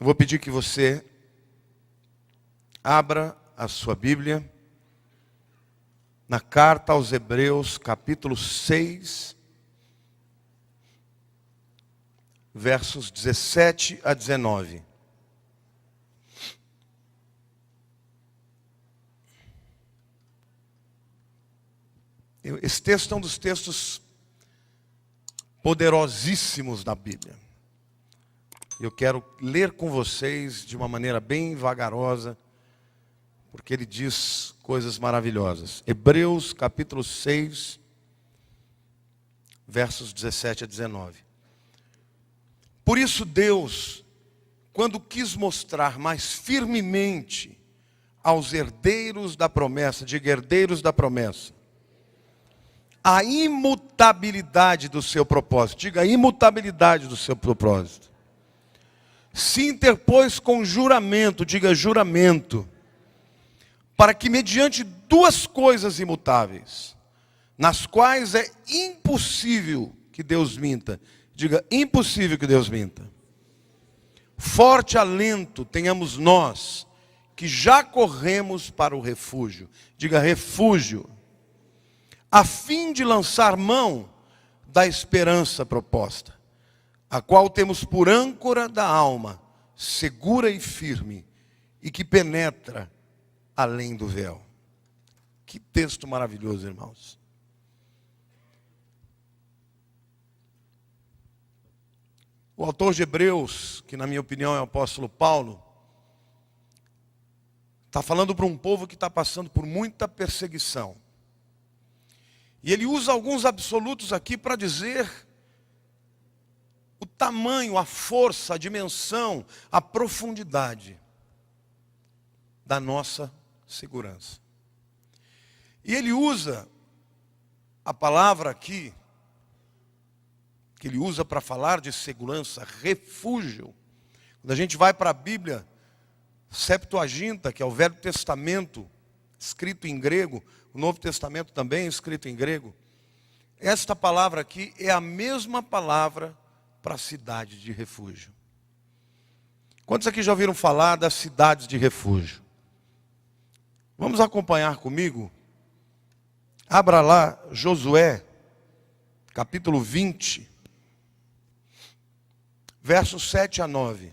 Eu vou pedir que você abra a sua Bíblia na carta aos Hebreus, capítulo 6, versos 17 a 19. Esse texto é um dos textos poderosíssimos da Bíblia. Eu quero ler com vocês de uma maneira bem vagarosa, porque ele diz coisas maravilhosas. Hebreus capítulo 6, versos 17 a 19. Por isso Deus, quando quis mostrar mais firmemente aos herdeiros da promessa, diga herdeiros da promessa, a imutabilidade do seu propósito, diga a imutabilidade do seu propósito, se interpôs com juramento, diga juramento, para que mediante duas coisas imutáveis, nas quais é impossível que Deus minta, diga impossível que Deus minta, forte alento tenhamos nós, que já corremos para o refúgio, diga refúgio, a fim de lançar mão da esperança proposta, a qual temos por âncora da alma, segura e firme, e que penetra além do véu. Que texto maravilhoso, irmãos. O autor de Hebreus, que na minha opinião é o apóstolo Paulo, está falando para um povo que está passando por muita perseguição. E ele usa alguns absolutos aqui para dizer o tamanho, a força, a dimensão, a profundidade da nossa segurança. E ele usa a palavra aqui, que ele usa para falar de segurança, refúgio. Quando a gente vai para a Bíblia, Septuaginta, que é o Velho Testamento, escrito em grego, o Novo Testamento também é escrito em grego. Esta palavra aqui é a mesma palavra para a cidade de refúgio. Quantos aqui já ouviram falar das cidades de refúgio? Vamos acompanhar comigo? Abra lá Josué, capítulo 20, versos 7 a 9.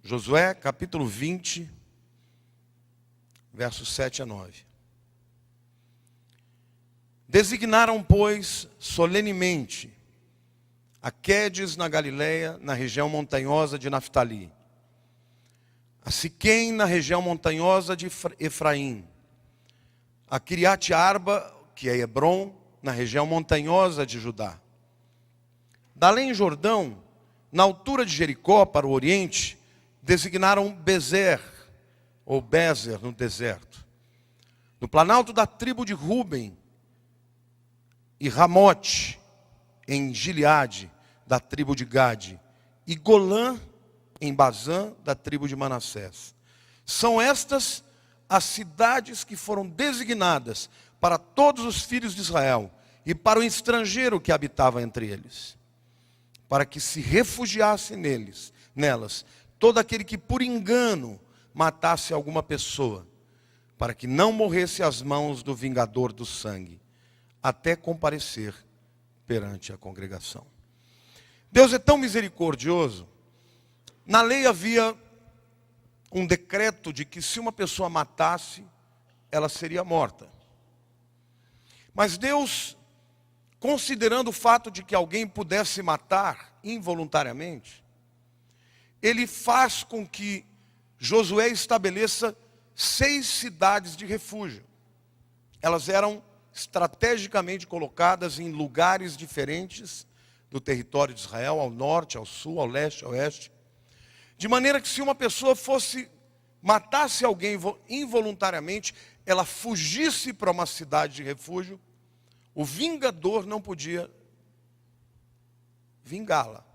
Josué, capítulo 20, versos 7 a 9. Designaram, pois, solenemente a Quedes na Galileia, na região montanhosa de Naftali, a Siquém na região montanhosa de Efraim, a Quiriate Arba, que é Hebron, na região montanhosa de Judá. Da além Jordão, na altura de Jericó, para o oriente, designaram Bezer, ou Bezer, no deserto. No planalto da tribo de Ruben, e Ramote, em Gileade, da tribo de Gade, e Golã, em Bazã, da tribo de Manassés. São estas as cidades que foram designadas para todos os filhos de Israel e para o estrangeiro que habitava entre eles, para que se refugiasse nelas, todo aquele que por engano matasse alguma pessoa, para que não morresse às mãos do vingador do sangue, até comparecer perante a congregação. Deus é tão misericordioso. Na lei havia um decreto de que se uma pessoa matasse, ela seria morta. Mas Deus, considerando o fato de que alguém pudesse matar involuntariamente, Ele faz com que Josué estabeleça 6 cidades de refúgio. Elas eram estrategicamente colocadas em lugares diferentes do território de Israel, ao norte, ao sul, ao leste, ao oeste. De maneira que se uma pessoa matasse alguém involuntariamente, ela fugisse para uma cidade de refúgio, o vingador não podia vingá-la.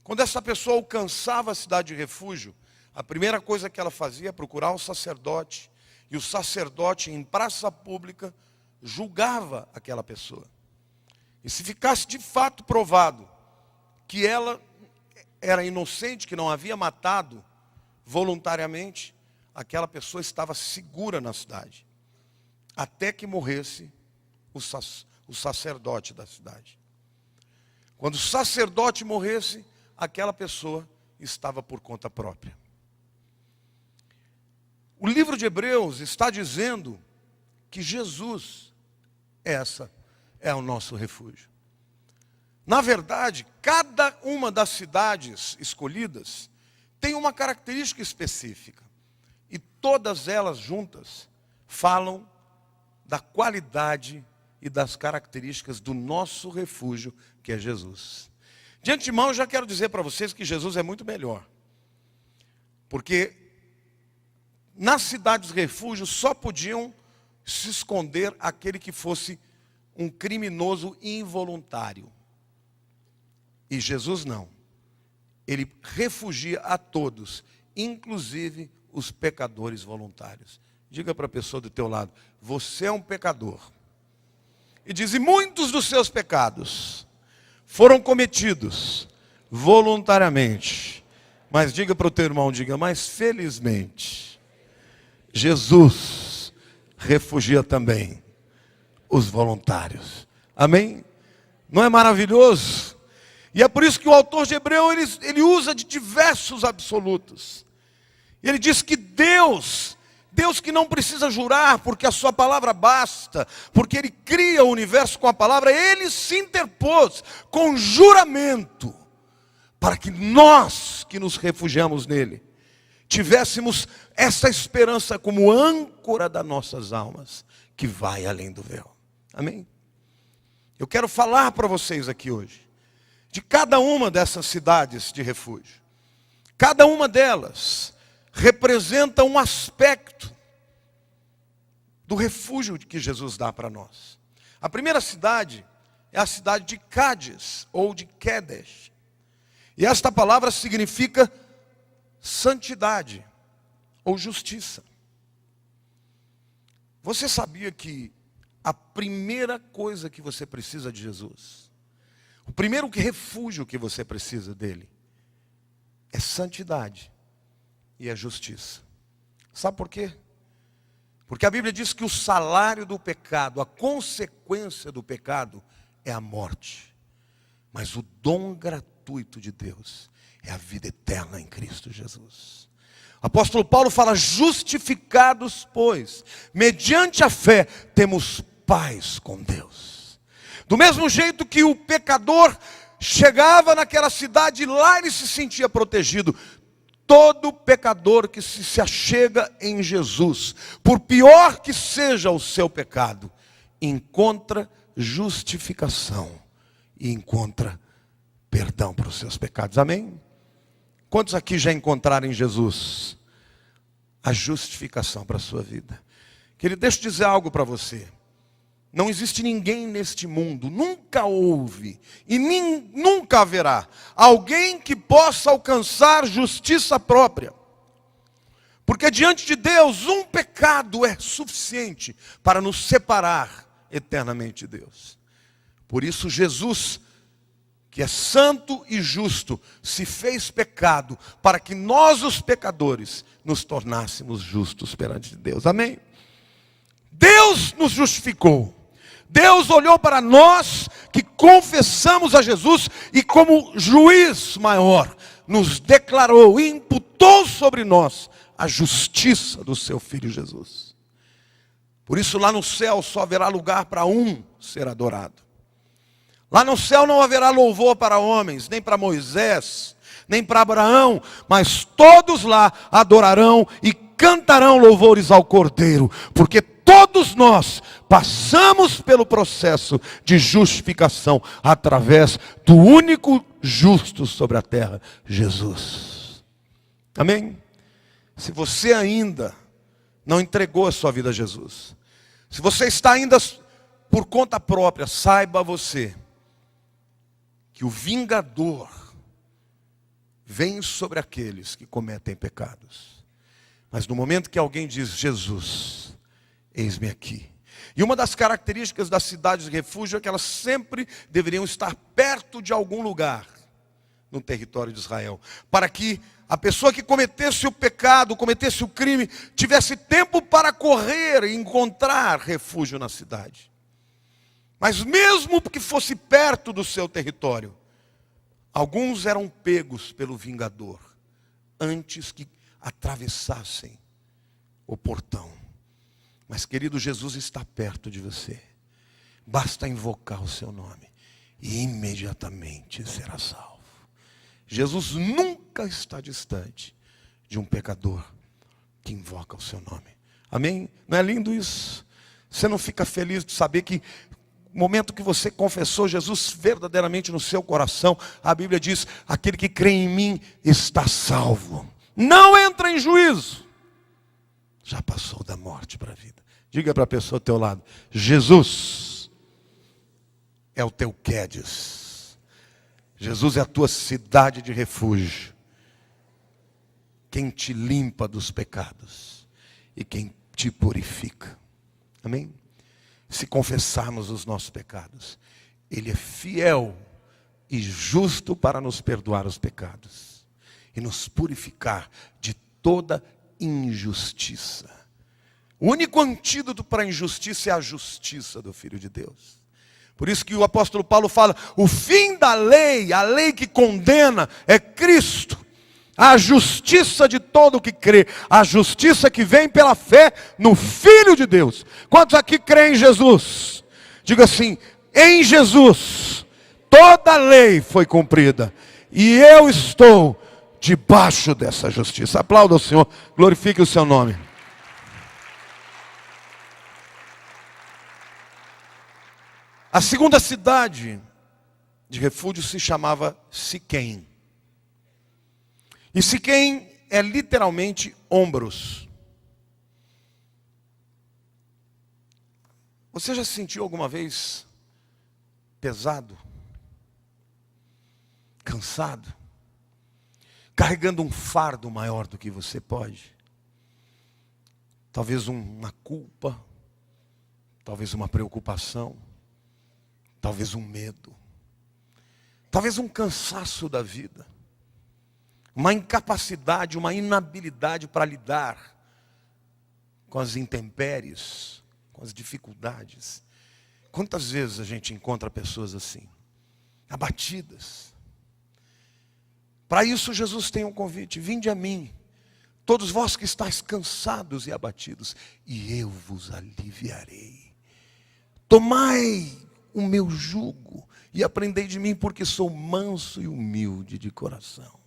Quando essa pessoa alcançava a cidade de refúgio, a primeira coisa que ela fazia é procurar o sacerdote, e o sacerdote em praça pública julgava aquela pessoa. E se ficasse de fato provado que ela era inocente, que não havia matado voluntariamente, aquela pessoa estava segura na cidade, até que morresse o sacerdote da cidade. Quando o sacerdote morresse, aquela pessoa estava por conta própria. O livro de Hebreus está dizendo que Jesus, essa é o nosso refúgio. Na verdade, cada uma das cidades escolhidas tem uma característica específica. E todas elas juntas falam da qualidade e das características do nosso refúgio, que é Jesus. De antemão, eu já quero dizer para vocês que Jesus é muito melhor. Porque nas cidades refúgios só podiam se esconder aquele que fosse um criminoso involuntário. E Jesus não. Ele refugia a todos, inclusive os pecadores voluntários. Diga para a pessoa do teu lado: você é um pecador. E diz: e muitos dos seus pecados foram cometidos voluntariamente. Mas diga para o teu irmão, diga: mas felizmente, Jesus refugia também os voluntários. Amém? Não é maravilhoso? E é por isso que o autor de Hebreu, ele usa de diversos absolutos. E ele diz que Deus que não precisa jurar, porque a sua palavra basta, porque Ele cria o universo com a palavra, Ele se interpôs com juramento, para que nós que nos refugiamos nele, tivéssemos essa esperança como âncora das nossas almas, que vai além do véu. Amém? Eu quero falar para vocês aqui hoje, de cada uma dessas cidades de refúgio. Cada uma delas representa um aspecto do refúgio que Jesus dá para nós. A primeira cidade é a cidade de Cádiz, ou de Quedes. E esta palavra significa santidade, ou justiça. Você sabia que a primeira coisa que você precisa de Jesus, o primeiro refúgio que você precisa dele, é santidade e é justiça. Sabe por quê? Porque a Bíblia diz que o salário do pecado, a consequência do pecado, é a morte. Mas o dom gratuito de Deus é a vida eterna em Cristo Jesus. O apóstolo Paulo fala: justificados, pois, mediante a fé, temos paz com Deus. Do mesmo jeito que o pecador chegava naquela cidade, lá ele se sentia protegido. Todo pecador que se achega em Jesus, por pior que seja o seu pecado, encontra justificação e encontra perdão para os seus pecados. Amém? Quantos aqui já encontraram em Jesus a justificação para a sua vida? Querido, deixa eu dizer algo para você. Não existe ninguém neste mundo, nunca houve e nunca haverá alguém que possa alcançar justiça própria. Porque diante de Deus, um pecado é suficiente para nos separar eternamente de Deus. Por isso Jesus, que é santo e justo, se fez pecado para que nós, os pecadores, nos tornássemos justos perante Deus. Amém? Deus nos justificou. Deus olhou para nós que confessamos a Jesus e como juiz maior nos declarou e imputou sobre nós a justiça do seu Filho Jesus. Por isso lá no céu só haverá lugar para um ser adorado. Lá no céu não haverá louvor para homens, nem para Moisés, nem para Abraão, mas todos lá adorarão e cantarão louvores ao Cordeiro, porque todos nós passamos pelo processo de justificação através do único justo sobre a terra, Jesus. Amém? Se você ainda não entregou a sua vida a Jesus, se você está ainda por conta própria, saiba você que o vingador vem sobre aqueles que cometem pecados. Mas no momento que alguém diz: Jesus, eis-me aqui. E uma das características das cidades de refúgio é que elas sempre deveriam estar perto de algum lugar no território de Israel, para que a pessoa que cometesse o pecado, cometesse o crime, tivesse tempo para correr e encontrar refúgio na cidade. Mas mesmo que fosse perto do seu território, alguns eram pegos pelo vingador, antes que atravessassem o portão. Mas, querido, Jesus está perto de você. Basta invocar o seu nome e imediatamente será salvo. Jesus nunca está distante de um pecador que invoca o seu nome. Amém? Não é lindo isso? Você não fica feliz de saber que no momento que você confessou Jesus verdadeiramente no seu coração, a Bíblia diz: aquele que crê em mim está salvo. Não entra em juízo. Já passou da morte para a vida. Diga para a pessoa ao teu lado: Jesus é o teu Quedes. Jesus é a tua cidade de refúgio. Quem te limpa dos pecados e quem te purifica. Amém? Se confessarmos os nossos pecados, Ele é fiel e justo para nos perdoar os pecados e nos purificar de toda injustiça. O único antídoto para a injustiça é a justiça do Filho de Deus. Por isso que o apóstolo Paulo fala: o fim da lei, a lei que condena, é Cristo. A justiça de todo o que crê, a justiça que vem pela fé no Filho de Deus. Quantos aqui creem em Jesus? Diga assim: em Jesus toda a lei foi cumprida e eu estou debaixo dessa justiça. Aplauda o Senhor, glorifique o seu nome. A segunda cidade de refúgio se chamava Siquém. E Siquém é literalmente ombros. Você já se sentiu alguma vez pesado? Cansado? Carregando um fardo maior do que você pode? Talvez uma culpa, talvez uma preocupação, talvez um medo, talvez um cansaço da vida, uma incapacidade, uma inabilidade para lidar com as intempéries, com as dificuldades. Quantas vezes a gente encontra pessoas assim, abatidas? Para isso Jesus tem um convite: vinde a mim, todos vós que estáis cansados e abatidos, e eu vos aliviarei. Tomai o meu jugo e aprendei de mim, porque sou manso e humilde de coração,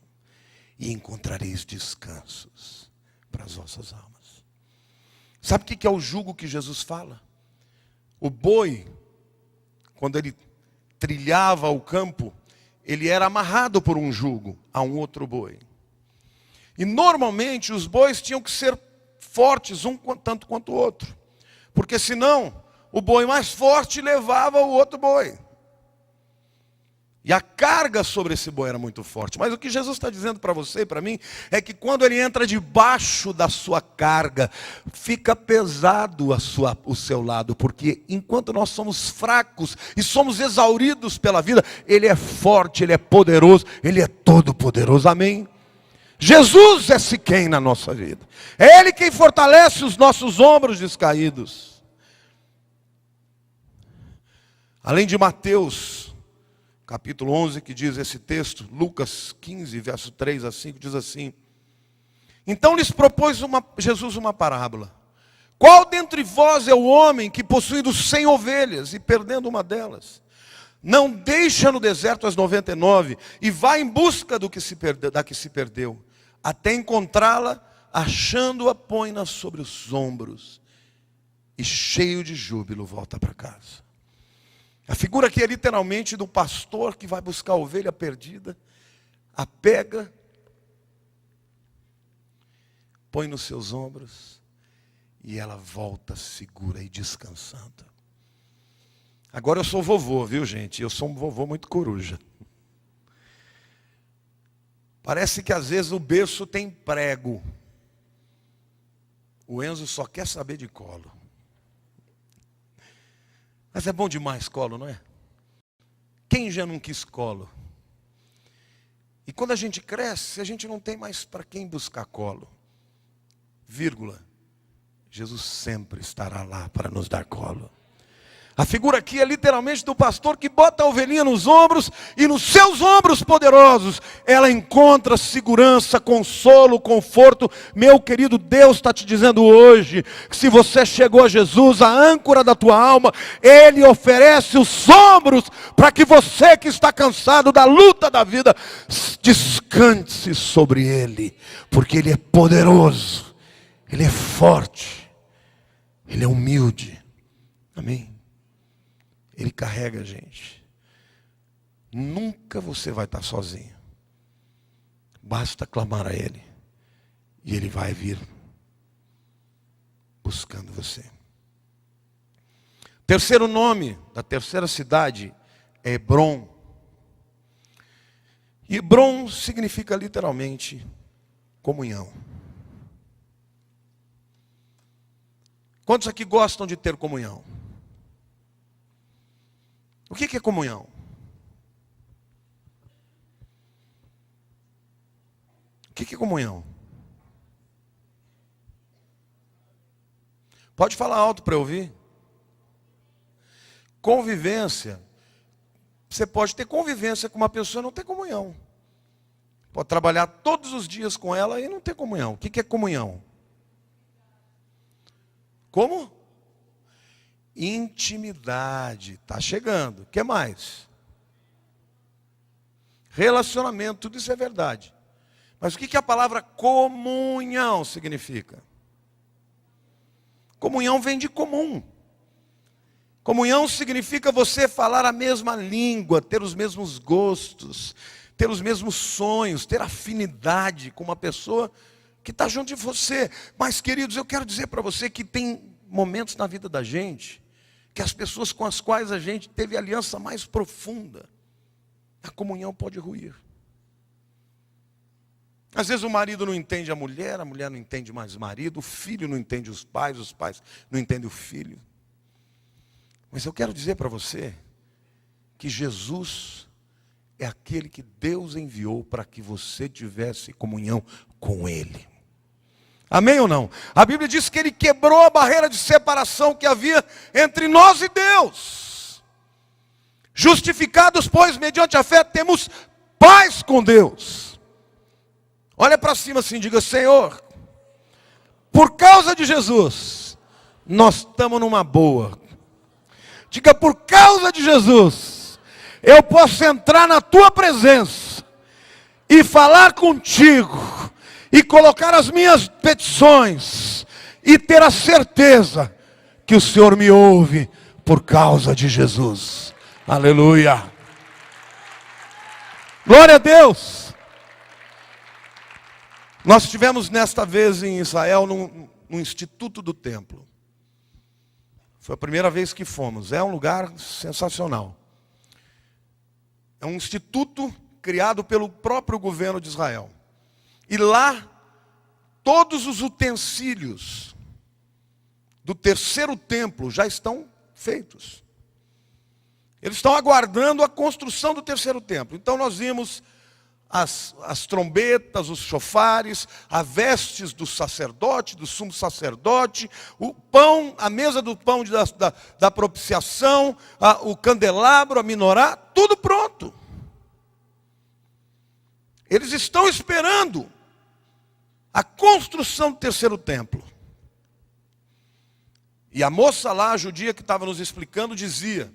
e encontrareis descansos para as vossas almas. Sabe o que é o jugo que Jesus fala? O boi, quando ele trilhava o campo, ele era amarrado por um jugo a um outro boi. E normalmente os bois tinham que ser fortes, um tanto quanto o outro, porque senão o boi mais forte levava o outro boi. E a carga sobre esse boi era muito forte. Mas o que Jesus está dizendo para você e para mim é que quando ele entra debaixo da sua carga, fica pesado o seu lado. Porque enquanto nós somos fracos e somos exauridos pela vida, ele é forte, ele é poderoso, ele é todo poderoso. Amém? Jesus é Siquém na nossa vida. É Ele quem fortalece os nossos ombros descaídos. Além de Mateus capítulo 11, que diz esse texto, Lucas 15, verso 3 a 5, diz assim: então lhes propôs Jesus uma parábola. Qual dentre vós é o homem que, possuindo 100 ovelhas e perdendo uma delas, não deixa no deserto as 99 e vai em busca da que se perdeu, até encontrá-la, achando-a, põe-na sobre os ombros e, cheio de júbilo, volta para casa. A figura aqui é literalmente do pastor que vai buscar a ovelha perdida, a pega, põe nos seus ombros e ela volta segura e descansando. Agora eu sou vovô, viu, gente? Eu sou um vovô muito coruja. Parece que às vezes o berço tem prego. O Enzo só quer saber de colo. Mas é bom demais colo, não é? Quem já não quis colo? quando a gente cresce, a gente não tem mais para quem buscar colo. Vírgula. Jesus sempre estará lá para nos dar colo. A figura aqui é literalmente do pastor que bota a ovelhinha nos ombros e nos seus ombros poderosos ela encontra segurança, consolo, conforto. Meu querido, Deus está te dizendo hoje que se você chegou a Jesus, a âncora da tua alma, Ele oferece os ombros para que você que está cansado da luta da vida, descanse sobre Ele, porque Ele é poderoso, Ele é forte, Ele é humilde. Amém? Ele carrega a gente. Nunca você vai estar sozinho. Basta clamar a Ele. E Ele vai vir buscando você. Terceiro nome da terceira cidade é Hebrom. E Hebrom significa literalmente comunhão. Quantos aqui gostam de ter comunhão? O que é comunhão? O que é comunhão? Pode falar alto para eu ouvir. Convivência. Você pode ter convivência com uma pessoa e não ter comunhão. Pode trabalhar todos os dias com ela e não ter comunhão. O que é comunhão? Como? Intimidade. Está chegando. O que mais? Relacionamento. Tudo isso é verdade. Mas o que a palavra comunhão significa? Comunhão vem de comum. Comunhão significa você falar a mesma língua, ter os mesmos gostos, ter os mesmos sonhos, ter afinidade com uma pessoa que está junto de você. Mas, queridos, eu quero dizer para você que tem momentos na vida da gente que as pessoas com as quais a gente teve aliança mais profunda, a comunhão pode ruir. Às vezes o marido não entende a mulher não entende mais o marido, o filho não entende os pais não entendem o filho. Mas eu quero dizer para você que Jesus é aquele que Deus enviou para que você tivesse comunhão com Ele. Amém ou não? A Bíblia diz que Ele quebrou a barreira de separação que havia entre nós e Deus. Justificados, pois, mediante a fé, temos paz com Deus. Olha para cima assim, diga: Senhor, por causa de Jesus, nós estamos numa boa. Diga: por causa de Jesus, eu posso entrar na tua presença e falar contigo, e colocar as minhas petições, e ter a certeza que o Senhor me ouve por causa de Jesus. Aleluia. Glória a Deus. Nós estivemos nesta vez em Israel, no Instituto do Templo. Foi a primeira vez que fomos. É um lugar sensacional. É um instituto criado pelo próprio governo de Israel. E lá, todos os utensílios do terceiro templo já estão feitos. Eles estão aguardando a construção do terceiro templo. Então nós vimos as trombetas, os chofares, as vestes do sacerdote, do sumo sacerdote, o pão, a mesa do pão da propiciação, o candelabro, a minorá, tudo pronto. Eles estão esperando a construção do terceiro templo. E a moça lá, a judia que estava nos explicando, dizia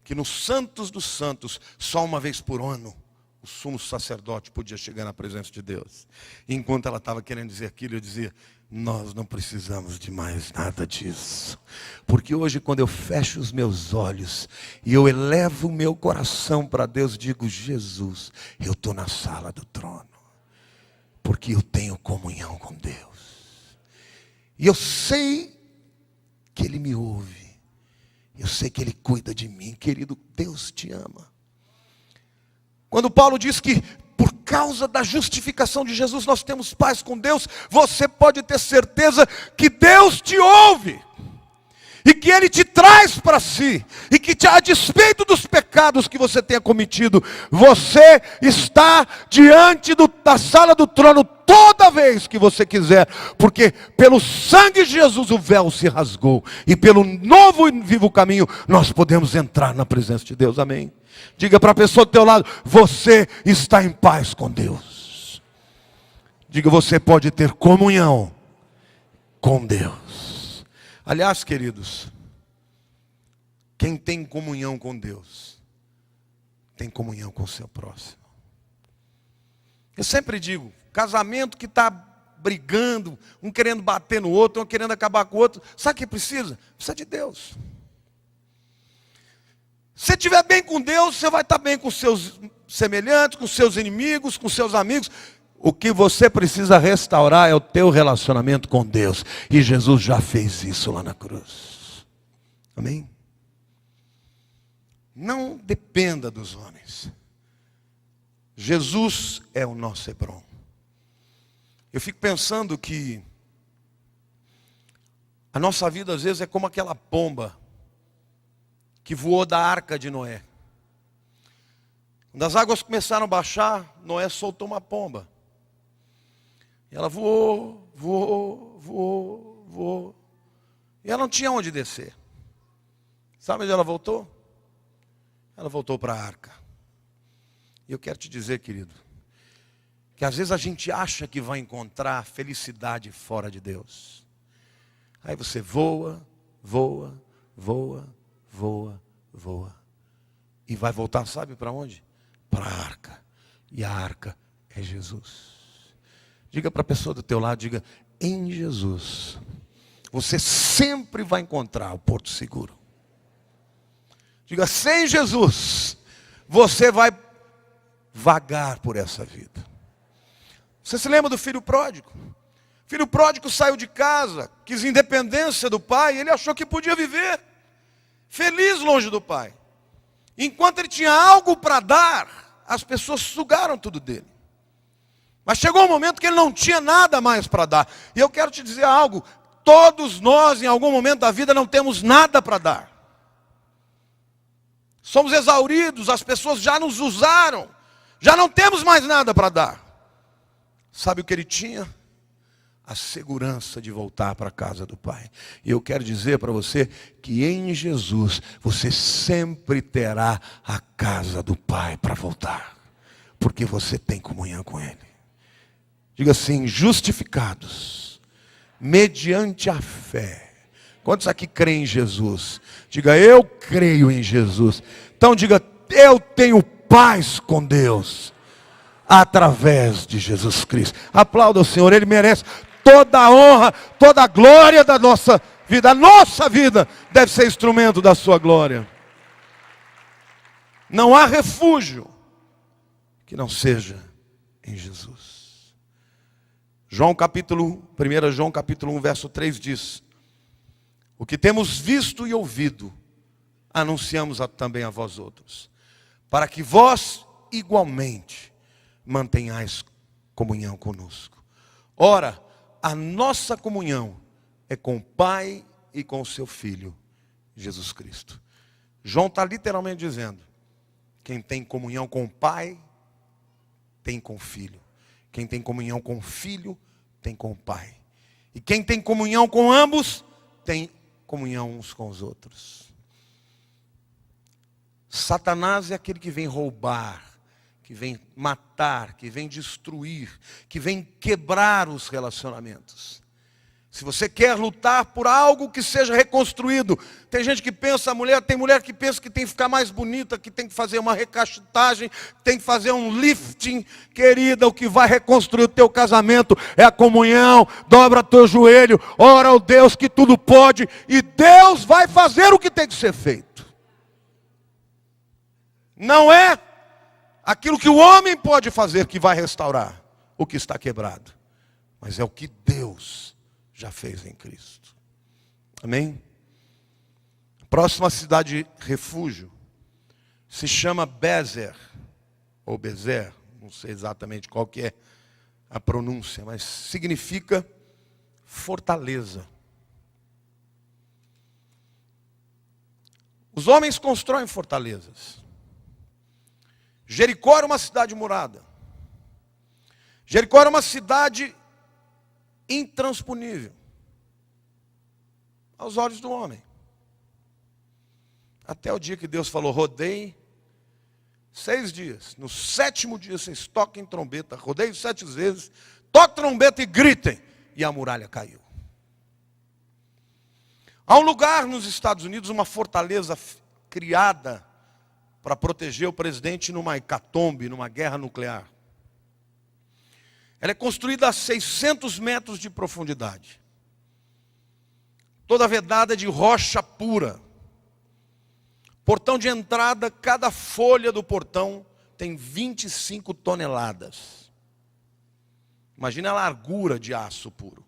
que nos Santos dos Santos, só uma vez por ano, o sumo sacerdote podia chegar na presença de Deus. E enquanto ela estava querendo dizer aquilo, eu dizia: nós não precisamos de mais nada disso. Porque hoje, quando eu fecho os meus olhos e eu elevo o meu coração para Deus, digo: Jesus, eu estou na sala do trono. Porque eu tenho comunhão com Deus. E eu sei que Ele me ouve. Eu sei que Ele cuida de mim. Querido, Deus te ama. Quando Paulo diz que por causa da justificação de Jesus nós temos paz com Deus, você pode ter certeza que Deus te ouve. e que Ele te traz para si, e que a despeito dos pecados que você tenha cometido, você está diante da sala do trono toda vez que você quiser, porque pelo sangue de Jesus o véu se rasgou, e pelo novo e vivo caminho nós podemos entrar na presença de Deus, amém? Diga para a pessoa do teu lado, você está em paz com Deus. Diga, você pode ter comunhão com Deus. Aliás, queridos, quem tem comunhão com Deus, tem comunhão com o seu próximo. Eu sempre digo, casamento que está brigando, um querendo bater no outro, um querendo acabar com o outro, sabe o que precisa? Precisa de Deus. Se você estiver bem com Deus, você vai estar bem com os seus semelhantes, com os seus inimigos, com os seus amigos. O que você precisa restaurar é o teu relacionamento com Deus. E Jesus já fez isso lá na cruz. Amém? Não dependa dos homens. Jesus é o nosso Hebron. Eu fico pensando que a nossa vida às vezes é como aquela pomba que voou da arca de Noé. Quando as águas começaram a baixar, Noé soltou uma pomba. E ela voou, voou, voou, voou. E ela não tinha onde descer. Sabe onde ela voltou? Ela voltou para a arca. E eu quero te dizer, querido, que às vezes a gente acha que vai encontrar felicidade fora de Deus. Aí você voa, voa, voa, voa, voa. E vai voltar, sabe para onde? Para a arca. E a arca é Jesus. Diga para a pessoa do teu lado, diga, em Jesus, você sempre vai encontrar o porto seguro. Diga, sem Jesus, você vai vagar por essa vida. Você se lembra do filho pródigo? O filho pródigo saiu de casa, quis independência do pai, ele achou que podia viver feliz longe do pai. Enquanto ele tinha algo para dar, as pessoas sugaram tudo dele. Mas chegou um momento que ele não tinha nada mais para dar. E eu quero te dizer algo, todos nós em algum momento da vida não temos nada para dar. Somos exauridos, as pessoas já nos usaram, já não temos mais nada para dar. Sabe o que ele tinha? A segurança de voltar para a casa do Pai. E eu quero dizer para você que em Jesus você sempre terá a casa do Pai para voltar. Porque você tem comunhão com Ele. Diga assim, justificados, mediante a fé. Quantos aqui creem em Jesus? Diga, eu creio em Jesus. Então diga, eu tenho paz com Deus, através de Jesus Cristo. Aplauda o Senhor, Ele merece toda a honra, toda a glória da nossa vida. A nossa vida deve ser instrumento da sua glória. Não há refúgio que não seja em Jesus. 1 João capítulo 1, verso 3 diz, o que temos visto e ouvido, anunciamos também a vós outros, para que vós igualmente mantenhais comunhão conosco. Ora, a nossa comunhão é com o Pai e com o seu Filho, Jesus Cristo. João está literalmente dizendo, quem tem comunhão com o Pai, tem com o Filho. Quem tem comunhão com o Filho, tem com o Pai. E quem tem comunhão com ambos, tem comunhão uns com os outros. Satanás é aquele que vem roubar, que vem matar, que vem destruir, que vem quebrar os relacionamentos. Se você quer lutar por algo que seja reconstruído, tem gente que pensa, tem mulher que pensa que tem que ficar mais bonita, que tem que fazer uma recastagem, tem que fazer um lifting. Querida, o que vai reconstruir o teu casamento é a comunhão. Dobra teu joelho, ora ao Deus que tudo pode, e Deus vai fazer o que tem que ser feito. Não é aquilo que o homem pode fazer que vai restaurar o que está quebrado, mas é o que Deus já fez em Cristo. Amém? A próxima cidade refúgio se chama Bezer, ou Bezer, não sei exatamente qual que é a pronúncia, mas significa fortaleza. Os homens constroem fortalezas. Jericó era uma cidade murada. Jericó era uma cidade intransponível aos olhos do homem. Até o dia que Deus falou, rodeie 6 dias. No 7º dia vocês toquem trombeta, rodeiem 7 vezes, toquem trombeta e gritem. E a muralha caiu. Há um lugar nos Estados Unidos, uma fortaleza criada para proteger o presidente numa hecatombe, numa guerra nuclear. Ela é construída a 600 metros de profundidade. Toda vedada de rocha pura. Portão de entrada, cada folha do portão tem 25 toneladas. Imagina a largura de aço puro.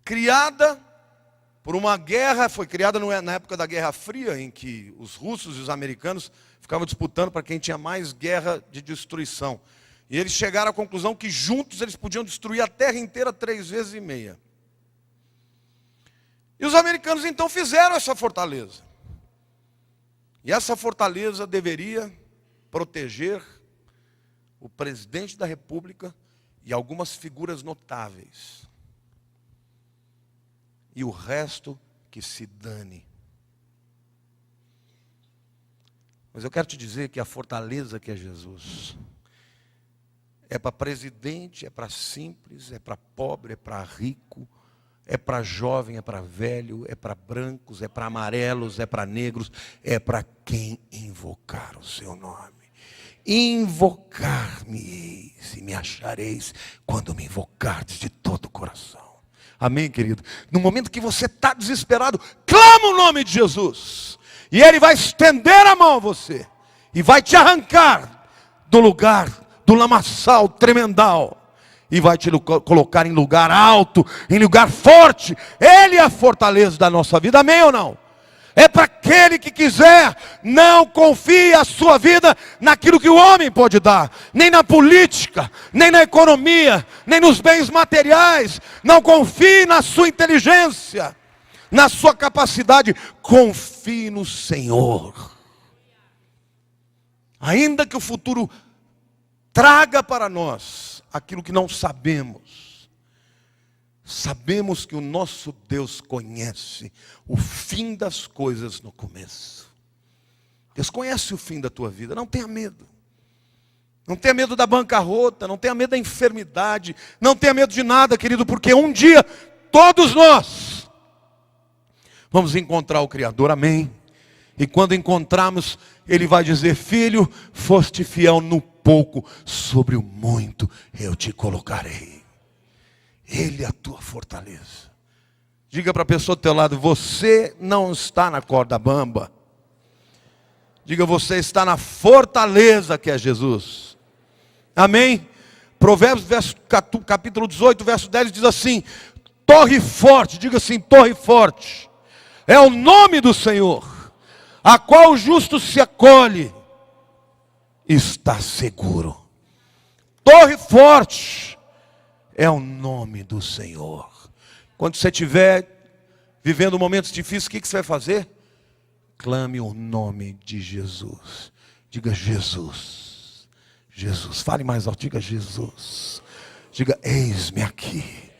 Criada por uma guerra, foi criada na época da Guerra Fria, em que os russos e os americanos ficavam disputando para quem tinha mais guerra de destruição. E eles chegaram à conclusão que juntos eles podiam destruir a terra inteira 3 vezes e meia. E os americanos então fizeram essa fortaleza. E essa fortaleza deveria proteger o presidente da República e algumas figuras notáveis. E o resto que se dane. Mas eu quero te dizer que a fortaleza que é Jesus é para presidente, é para simples, é para pobre, é para rico, é para jovem, é para velho, é para brancos, é para amarelos, é para negros, é para quem invocar o seu nome. Invocar-me-eis e me achareis quando me invocardes de todo o coração. Amém, querido? No momento que você está desesperado, clama o nome de Jesus. E Ele vai estender a mão a você. E vai te arrancar do lugar, do lamaçal tremendal. E vai te colocar em lugar alto, em lugar forte. Ele é a fortaleza da nossa vida, amém ou não? É para aquele que quiser. Não confie a sua vida naquilo que o homem pode dar. Nem na política, nem na economia, nem nos bens materiais. Não confie na sua inteligência, na sua capacidade. Confie no Senhor. Ainda que o futuro traga para nós aquilo que não sabemos, sabemos que o nosso Deus conhece o fim das coisas no começo. Deus conhece o fim da tua vida. Não tenha medo. Não tenha medo da bancarrota, não tenha medo da enfermidade, não tenha medo de nada, querido, porque um dia todos nós vamos encontrar o Criador, amém? E quando encontrarmos, Ele vai dizer, filho, foste fiel no pouco, sobre o muito eu te colocarei. Ele é a tua fortaleza. Diga para a pessoa do teu lado, você não está na corda bamba. Diga, você está na fortaleza que é Jesus. Amém? Provérbios capítulo 18, verso 10 diz assim, torre forte, diga assim, torre forte, é o nome do Senhor, a qual o justo se acolhe, está seguro. Torre forte é o nome do Senhor. Quando você estiver vivendo momentos difíceis, o que você vai fazer? Clame o nome de Jesus. Diga Jesus. Jesus. Fale mais alto. Diga Jesus. Diga eis-me aqui.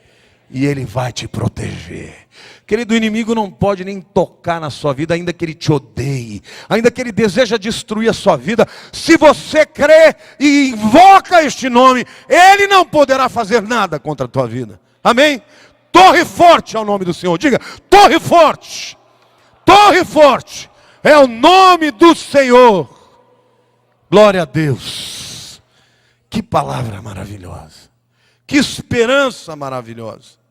E Ele vai te proteger. Querido, o inimigo não pode nem tocar na sua vida, ainda que ele te odeie, ainda que ele deseja destruir a sua vida. Se você crê e invoca este nome, ele não poderá fazer nada contra a tua vida. Amém? Torre forte é o nome do Senhor. Diga, torre forte. Torre forte é o nome do Senhor. Glória a Deus. Que palavra maravilhosa. Que esperança maravilhosa.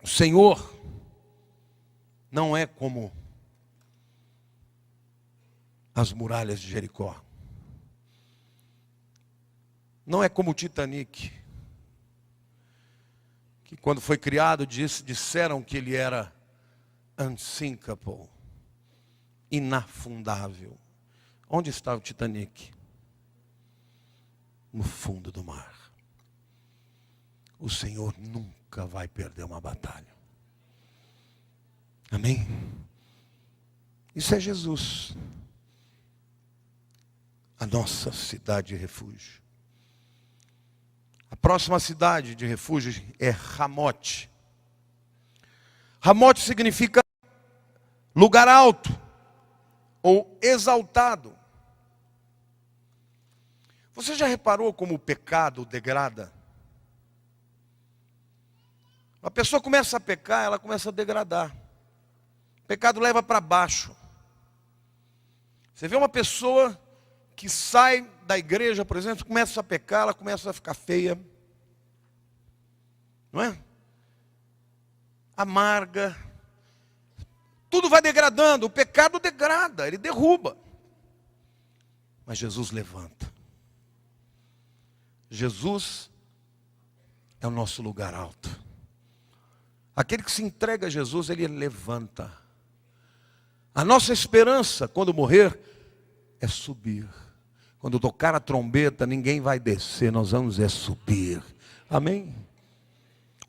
O Senhor não é como as muralhas de Jericó. Não é como o Titanic, que quando foi criado disseram que ele era unsinkable, inafundável. Onde está o Titanic? No fundo do mar. o Senhor nunca vai perder uma batalha. Amém? Isso é Jesus, a nossa cidade de refúgio. A próxima cidade de refúgio é Ramote. Ramote significa lugar alto ou exaltado. Você já reparou como o pecado degrada? A pessoa começa a pecar, ela começa a degradar. O pecado leva para baixo. Você vê uma pessoa que sai da igreja, por exemplo, começa a pecar, ela começa a ficar feia. Não é? Amarga. Tudo vai degradando. O pecado degrada, ele derruba. Mas Jesus levanta. Jesus é o nosso lugar alto. Aquele que se entrega a Jesus, ele levanta. A nossa esperança, quando morrer, é subir. Quando tocar a trombeta, ninguém vai descer, nós vamos subir. Amém?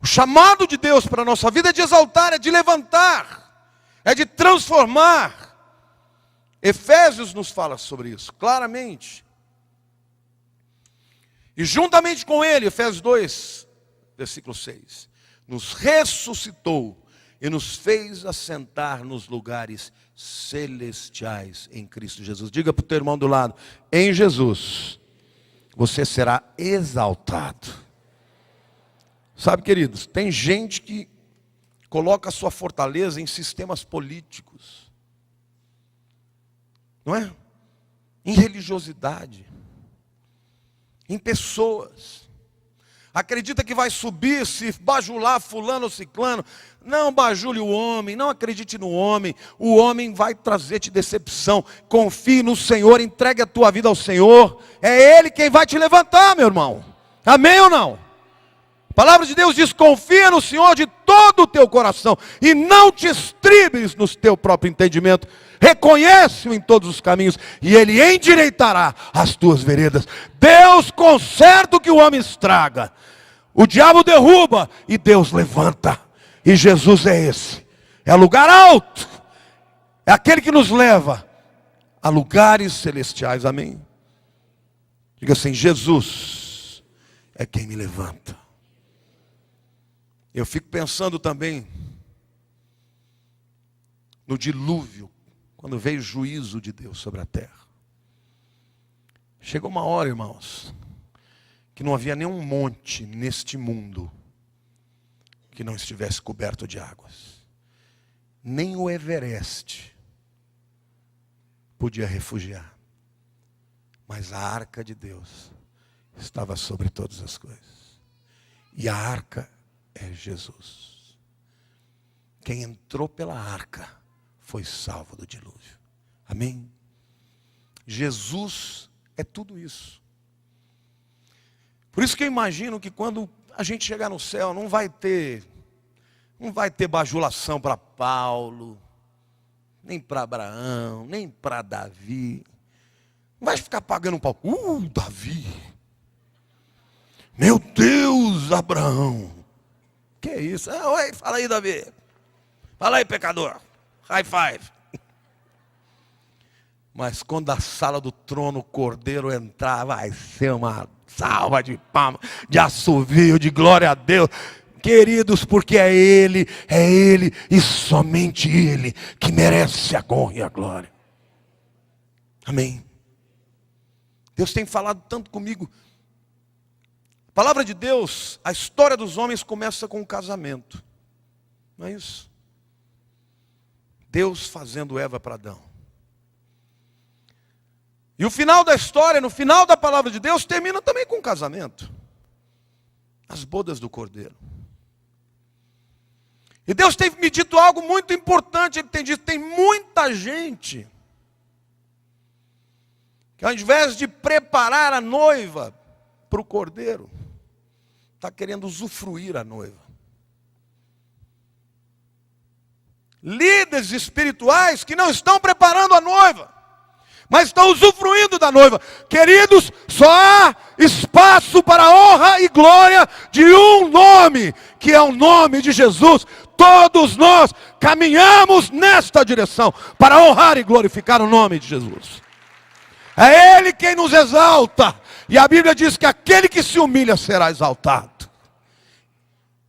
O chamado de Deus para a nossa vida é de exaltar, é de levantar, é de transformar. Efésios nos fala sobre isso, claramente. E juntamente com ele, Efésios 2, versículo 6, nos ressuscitou e nos fez assentar nos lugares celestiais em Cristo Jesus. Diga para o teu irmão do lado: em Jesus você será exaltado. Sabe, queridos, tem gente que coloca a sua fortaleza em sistemas políticos, não é? Em religiosidade, em pessoas. Acredita que vai subir se bajular fulano ou ciclano. Não bajule o homem, não acredite no homem. O homem vai trazer-te decepção. Confie no Senhor, entregue a tua vida ao Senhor. É Ele quem vai te levantar, meu irmão. Amém ou não? A palavra de Deus diz: confia no Senhor de todo o teu coração e não te estribes no teu próprio entendimento. Reconhece-o em todos os caminhos e Ele endireitará as tuas veredas. Deus conserta o que o homem estraga. O diabo derruba e Deus levanta. E Jesus é esse. É lugar alto. É aquele que nos leva a lugares celestiais. Amém? Diga assim: Jesus é quem me levanta. Eu fico pensando também no dilúvio, quando veio o juízo de Deus sobre a terra. Chegou uma hora, irmãos, que não havia nenhum monte neste mundo que não estivesse coberto de águas. Nem o Everest podia refugiar. Mas a arca de Deus estava sobre todas as coisas. E a arca é Jesus. Quem entrou pela arca foi salvo do dilúvio. Amém? Jesus é tudo isso. Por isso que eu imagino que quando a gente chegar no céu, não vai ter bajulação para Paulo, nem para Abraão, nem para Davi. Não vai ficar pagando um pau. Davi. Meu Deus, Abraão. Que é isso? Oi, fala aí, Davi. Fala aí, pecador. High five. Mas quando a sala do trono o Cordeiro entrar, vai ser uma salva de palmas, de assovio, de glória a Deus. Queridos, porque é Ele e somente Ele que merece a honra e a glória. Amém. Deus tem falado tanto comigo. A palavra de Deus, a história dos homens começa com um casamento. Não é isso? Deus fazendo Eva para Adão. E o final da história, no final da palavra de Deus, termina também com um casamento. As bodas do Cordeiro. E Deus tem me dito algo muito importante. Ele tem dito: tem muita gente que ao invés de preparar a noiva para o Cordeiro, está querendo usufruir a noiva. Líderes espirituais que não estão preparando a noiva, mas estão usufruindo da noiva. Queridos, só há espaço para a honra e glória de um nome, que é o nome de Jesus. Todos nós caminhamos nesta direção, para honrar e glorificar o nome de Jesus. É Ele quem nos exalta, e a Bíblia diz que aquele que se humilha será exaltado.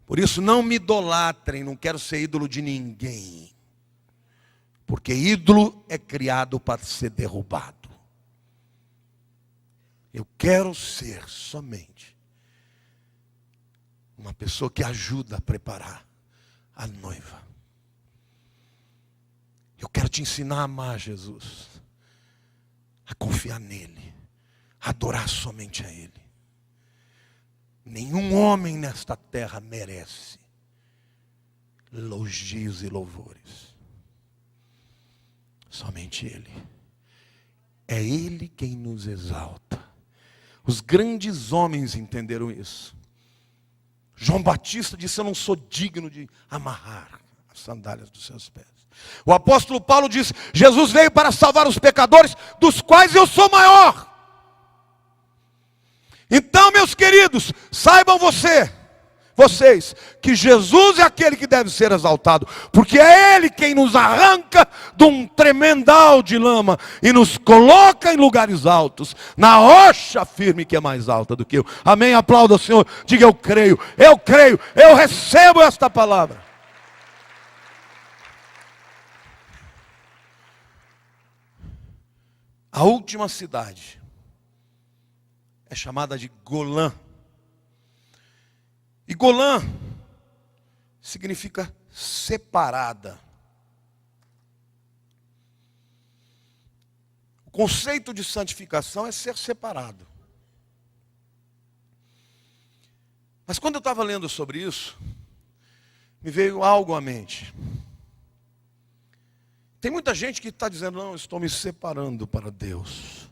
Por isso não me idolatrem, não quero ser ídolo de ninguém. Porque ídolo é criado para ser derrubado. Eu quero ser somente uma pessoa que ajuda a preparar a noiva. Eu quero te ensinar a amar Jesus, a confiar nele, a adorar somente a Ele. Nenhum homem nesta terra merece elogios e louvores. Somente Ele. É Ele quem nos exalta. Os grandes homens entenderam isso. João Batista disse: eu não sou digno de amarrar as sandálias dos seus pés. O apóstolo Paulo disse: Jesus veio para salvar os pecadores, dos quais eu sou maior. Então, meus queridos, saibam vocês, que Jesus é aquele que deve ser exaltado, porque é Ele quem nos arranca de um tremendal de lama e nos coloca em lugares altos, na rocha firme que é mais alta do que eu. Amém? Aplauda o Senhor, diga: eu creio, eu recebo esta palavra. A última cidade é chamada de Golã. E Golã significa separada. O conceito de santificação é ser separado. Mas quando eu estava lendo sobre isso, me veio algo à mente. Tem muita gente que está dizendo: não, eu estou me separando para Deus.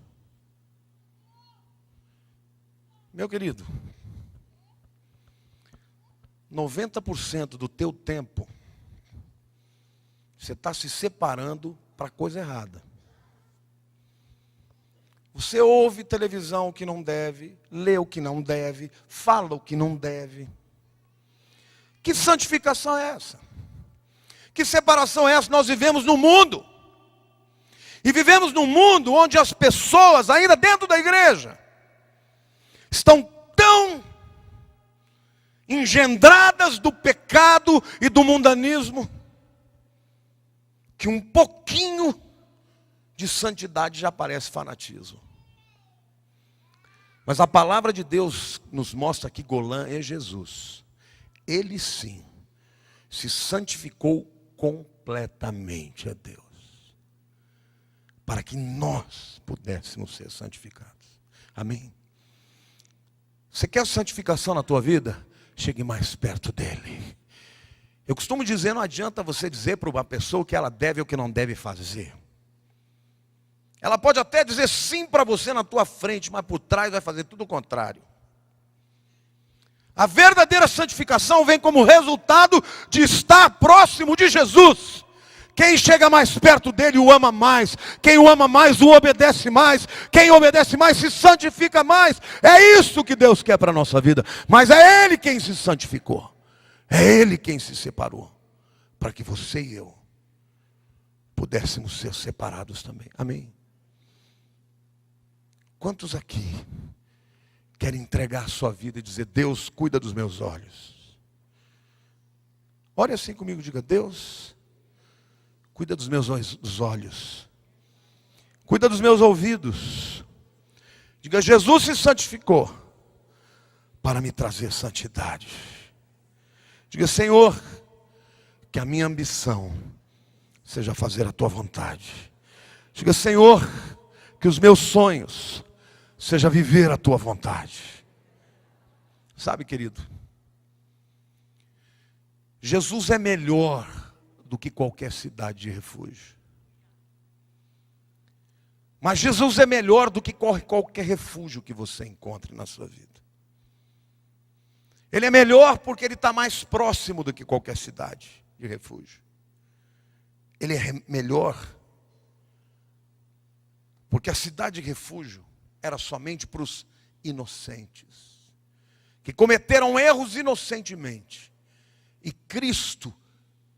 Meu querido, 90% do teu tempo você está se separando para a coisa errada. Você ouve televisão o que não deve, lê o que não deve, fala o que não deve. Que santificação é essa? Que separação é essa? Nós vivemos no mundo. E vivemos num mundo onde as pessoas, ainda dentro da igreja, estão tão engendradas do pecado e do mundanismo, que um pouquinho de santidade já parece fanatismo. Mas a palavra de Deus nos mostra que Golã é Jesus. Ele sim se santificou completamente a Deus, para que nós pudéssemos ser santificados. Amém? Você quer santificação na tua vida? Chegue mais perto dele. Eu costumo dizer: não adianta você dizer para uma pessoa o que ela deve ou o que não deve fazer. Ela pode até dizer sim para você na tua frente, mas por trás vai fazer tudo o contrário. A verdadeira santificação vem como resultado de estar próximo de Jesus. Quem chega mais perto dele o ama mais. Quem o ama mais o obedece mais. Quem obedece mais se santifica mais. É isso que Deus quer para a nossa vida. Mas é Ele quem se santificou. É Ele quem se separou, para que você e eu pudéssemos ser separados também. Amém? Quantos aqui querem entregar a sua vida e dizer: Deus, cuida dos meus olhos? Ore assim comigo, diga: Deus, cuida dos meus olhos. Cuida dos meus ouvidos. Diga: Jesus se santificou para me trazer santidade. Diga: Senhor, que a minha ambição seja fazer a tua vontade. Diga: Senhor, que os meus sonhos seja viver a tua vontade. Sabe, querido, Jesus é melhor do que qualquer cidade de refúgio. Mas Jesus é melhor do que qualquer refúgio que você encontre na sua vida. Ele é melhor porque Ele está mais próximo do que qualquer cidade de refúgio. Ele é melhor Porque a cidade de refúgio era somente para os inocentes, que cometeram erros inocentemente. E Cristo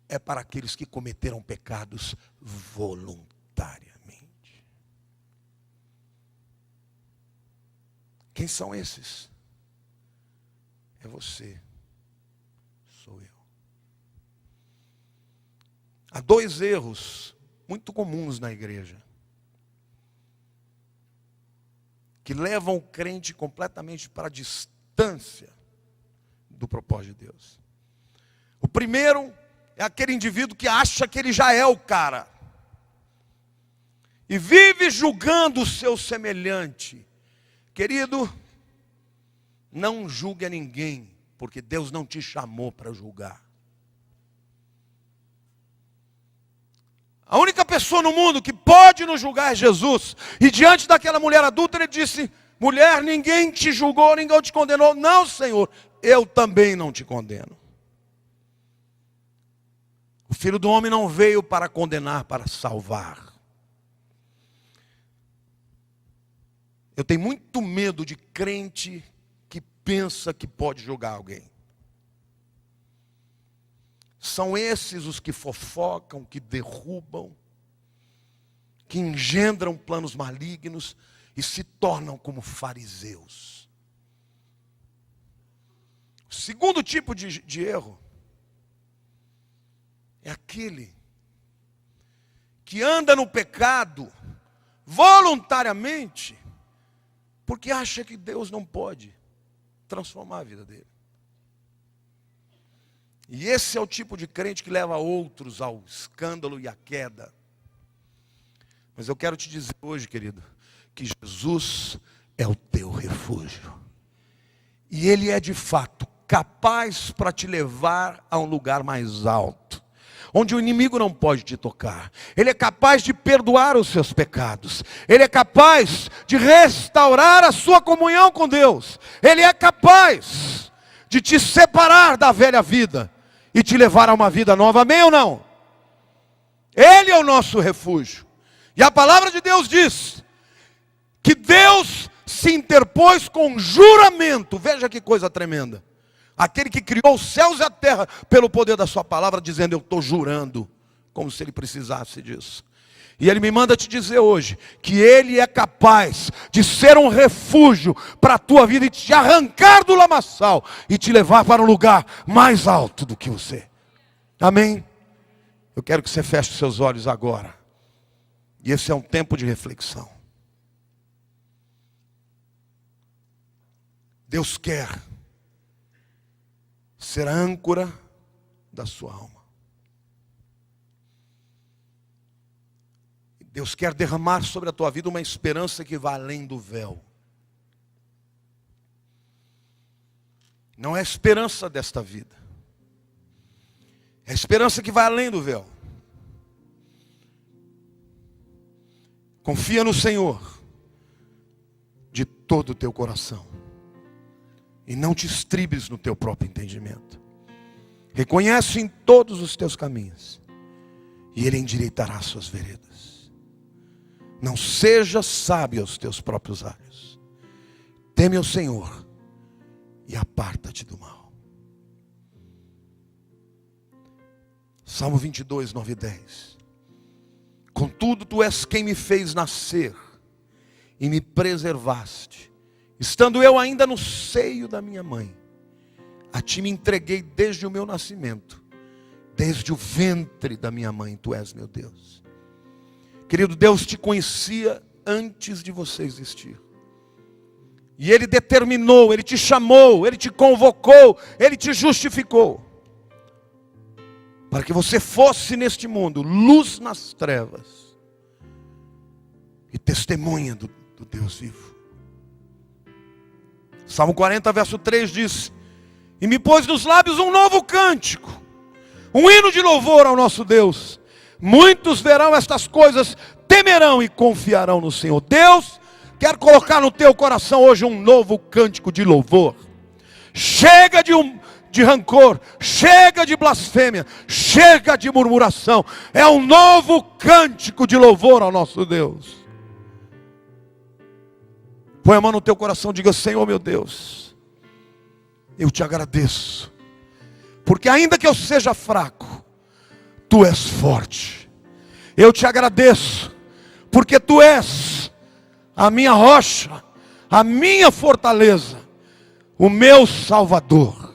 é para aqueles que cometeram pecados voluntariamente. Quem são esses? É você, sou eu. Há dois erros muito comuns na igreja, que levam o crente completamente para a distância do propósito de Deus. O primeiro é aquele indivíduo que acha que ele já é o cara, e vive julgando o seu semelhante. Querido, não julgue a ninguém, porque Deus não te chamou para julgar. A única pessoa no mundo que pode nos julgar é Jesus. E diante daquela mulher adulta, ele disse: mulher, ninguém te julgou, ninguém te condenou. Não, Senhor, eu também não te condeno. O Filho do Homem não veio para condenar, para salvar. Eu tenho muito medo de crente que pensa que pode julgar alguém. São esses os que fofocam, que derrubam, que engendram planos malignos e se tornam como fariseus. O segundo tipo de erro é aquele que anda no pecado voluntariamente, porque acha que Deus não pode transformar a vida dele. E esse é o tipo de crente que leva outros ao escândalo e à queda. Mas eu quero te dizer hoje, querido, que Jesus é o teu refúgio. E Ele é de fato capaz para te levar a um lugar mais alto, onde o inimigo não pode te tocar. Ele é capaz de perdoar os seus pecados. Ele é capaz de restaurar a sua comunhão com Deus. Ele é capaz de te separar da velha vida e te levar a uma vida nova. Amém ou não? Ele é o nosso refúgio. E a palavra de Deus diz que Deus se interpôs com juramento. Veja que coisa tremenda. Aquele que criou os céus e a terra pelo poder da sua palavra, dizendo: eu estou jurando, como se ele precisasse disso. E ele me manda te dizer hoje que ele é capaz de ser um refúgio para a tua vida e te arrancar do lamaçal e te levar para um lugar mais alto do que você. Amém? Eu quero que você feche seus olhos agora. E esse é um tempo de reflexão. Deus quer ser a âncora da sua alma. Deus quer derramar sobre a tua vida uma esperança que vai além do véu. Não é a esperança desta vida. É a esperança que vai além do véu. Confia no Senhor de todo o teu coração. E não te estribes no teu próprio entendimento. Reconhece em todos os teus caminhos, e Ele endireitará as suas veredas. Não seja sábio aos teus próprios olhos. Teme ao Senhor e aparta-te do mal. Salmo 22, 9 e 10. Contudo, tu és quem me fez nascer e me preservaste, estando eu ainda no seio da minha mãe. A ti me entreguei desde o meu nascimento, desde o ventre da minha mãe, tu és meu Deus. Querido, Deus te conhecia antes de você existir. E Ele determinou, Ele te chamou, Ele te convocou, Ele te justificou, para que você fosse neste mundo luz nas trevas e testemunha do Deus vivo. Salmo 40, verso 3 diz: e me pôs nos lábios um novo cântico, um hino de louvor ao nosso Deus. Muitos verão estas coisas, temerão e confiarão no Senhor. Deus quer colocar no teu coração hoje um novo cântico de louvor. Chega de rancor, chega de blasfêmia, chega de murmuração. É um novo cântico de louvor ao nosso Deus. Põe a mão no teu coração, diga: Senhor meu Deus, eu te agradeço, porque ainda que eu seja fraco, Tu és forte. Eu te agradeço, porque Tu és a minha rocha, a minha fortaleza, o meu Salvador.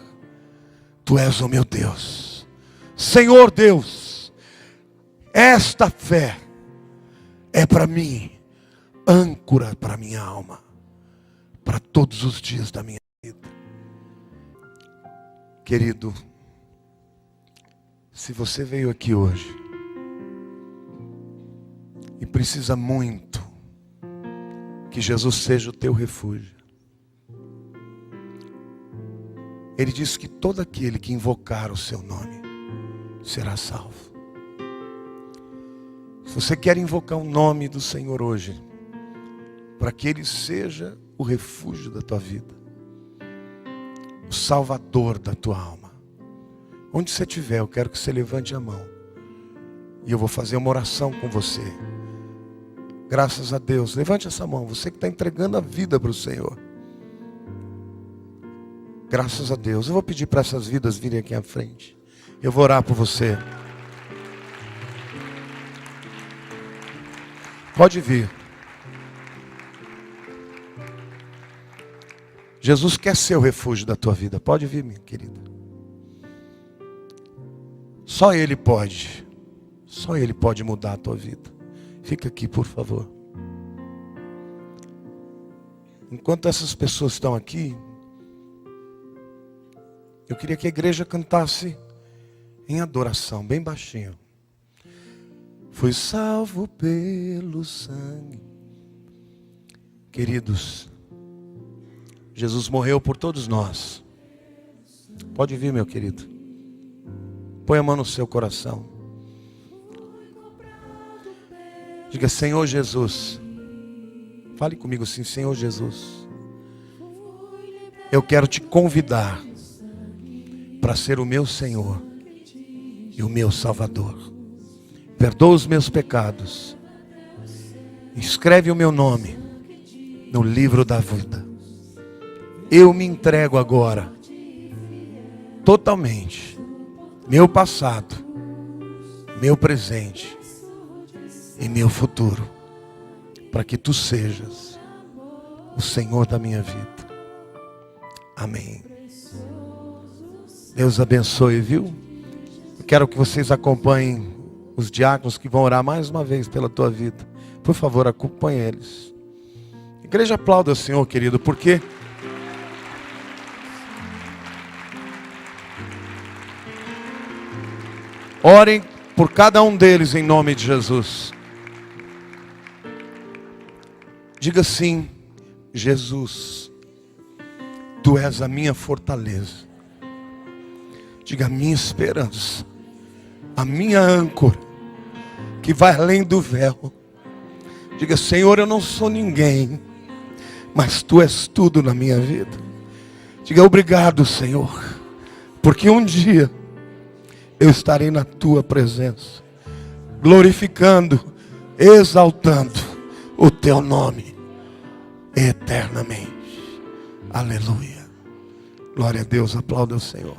Tu és o meu Deus. Senhor Deus, esta fé é para mim âncora para minha alma, para todos os dias da minha vida. Querido, se você veio aqui hoje e precisa muito que Jesus seja o teu refúgio, Ele disse que todo aquele que invocar o seu nome será salvo. Se você quer invocar o nome do Senhor hoje, para que Ele seja o refúgio da tua vida, o salvador da tua alma, onde você estiver, eu quero que você levante a mão e eu vou fazer uma oração com você. Graças a Deus, levante essa mão, você que está entregando a vida para o Senhor. Graças a Deus. Eu vou pedir para essas vidas virem aqui à frente. Eu vou orar por você. Pode vir. Jesus quer ser o refúgio da tua vida. Pode vir, minha querida. Só Ele pode. Só Ele pode mudar a tua vida. Fica aqui, por favor. Enquanto essas pessoas estão aqui, eu queria que a igreja cantasse em adoração, bem baixinho. Fui salvo pelo sangue. Queridos, Jesus morreu por todos nós. Pode vir, meu querido. Põe a mão no seu coração. Diga: Senhor Jesus. Fale comigo assim: Senhor Jesus, eu quero te convidar para ser o meu Senhor e o meu Salvador. Perdoa os meus pecados. Escreve o meu nome no livro da vida. Eu me entrego agora totalmente, meu passado, meu presente e meu futuro, para que Tu sejas o Senhor da minha vida. Amém. Deus abençoe, viu? Eu quero que vocês acompanhem os diáconos que vão orar mais uma vez pela tua vida. Por favor, acompanhe eles. A igreja aplauda o Senhor, querido, porque orem por cada um deles em nome de Jesus. Diga assim: Jesus, Tu és a minha fortaleza. Diga: a minha esperança, a minha âncora, que vai além do véu. Diga: Senhor, eu não sou ninguém, mas Tu és tudo na minha vida. Diga: obrigado, Senhor, porque um dia eu estarei na Tua presença, glorificando, exaltando o Teu nome eternamente. Aleluia. Glória a Deus, aplauda o Senhor.